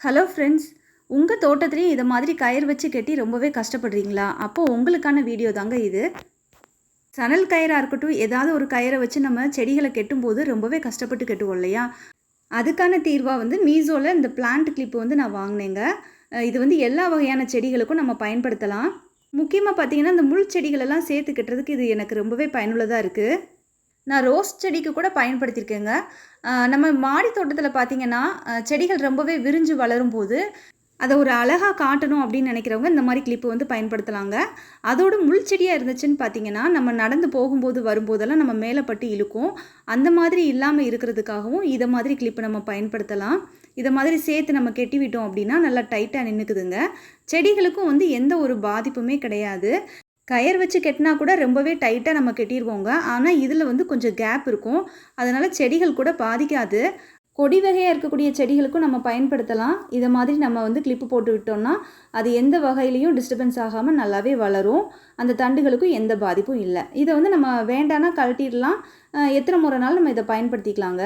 Hello friends, உங்கள் தோட்டத்துலேயும் இதை மாதிரி கயிறு வச்சு கட்டி ரொம்பவே கஷ்டப்படுறீங்களா? அப்போது உங்களுக்கான வீடியோ தாங்க இது. சணல் கயிறாக இருக்கட்டும், ஏதாவது ஒரு கயிறை வச்சு நம்ம செடிகளை கெட்டும்போது ரொம்பவே கஷ்டப்பட்டு கெட்டுவோம் இல்லையா? அதுக்கான தீர்வாக மீஷோவில் இந்த பிளான்ட் கிளிப்பு நான் வாங்கினேங்க. இது எல்லா வகையான செடிகளுக்கும் நம்ம பயன்படுத்தலாம். முக்கியமாக பார்த்தீங்கன்னா, இந்த முள் செடிகளெல்லாம் சேர்த்து கட்டுறதுக்கு இது எனக்கு ரொம்பவே பயனுள்ளதாக இருக்குது. நான் ரோஸ் செடிக்கு கூட பயன்படுத்தியிருக்கேங்க. நம்ம மாடி தோட்டத்தில் பார்த்தீங்கன்னா, செடிகள் ரொம்பவே விரிஞ்சு வளரும்போது, அதை ஒரு அழகா காட்டணும் அப்படின்னு நினைக்கிறவங்க இந்த மாதிரி கிளிப்பு பயன்படுத்தலாங்க. அதோட முள் செடியாக இருந்துச்சுன்னு பார்த்தீங்கன்னா, நம்ம நடந்து போகும்போது வரும்போதெல்லாம் நம்ம மேலே பட்டு இழுக்கும். அந்த மாதிரி இல்லாமல் இருக்கிறதுக்காகவும் இதை மாதிரி கிளிப்பு நம்ம பயன்படுத்தலாம். இதை மாதிரி சேர்த்து நம்ம கெட்டி விட்டோம் அப்படின்னா நல்லா டைட்டாக நின்றுக்குதுங்க. செடிகளுக்கும் எந்த ஒரு பாதிப்புமே கிடையாது. கயிறு வச்சு கெட்டினா கூட ரொம்பவே டைட்டாக நம்ம கெட்டிடுவோங்க. ஆனால் இதில் கொஞ்சம் கேப் இருக்கும். அதனால் செடிகள் கூட பாதிக்காது. கொடி வகையாக இருக்கக்கூடிய செடிகளுக்கும் நம்ம பயன்படுத்தலாம். இதை மாதிரி நம்ம கிளிப்பு போட்டு விட்டோம்னா அது எந்த வகையிலையும் டிஸ்டர்பன்ஸ் ஆகாமல் நல்லாவே வளரும். அந்த தண்டுகளுக்கும் எந்த பாதிப்பும் இல்லை. இதை நம்ம வேண்டானா கழட்டிடலாம். எத்தனை முறைனாலும் நம்ம இதை பயன்படுத்திக்கலாங்க.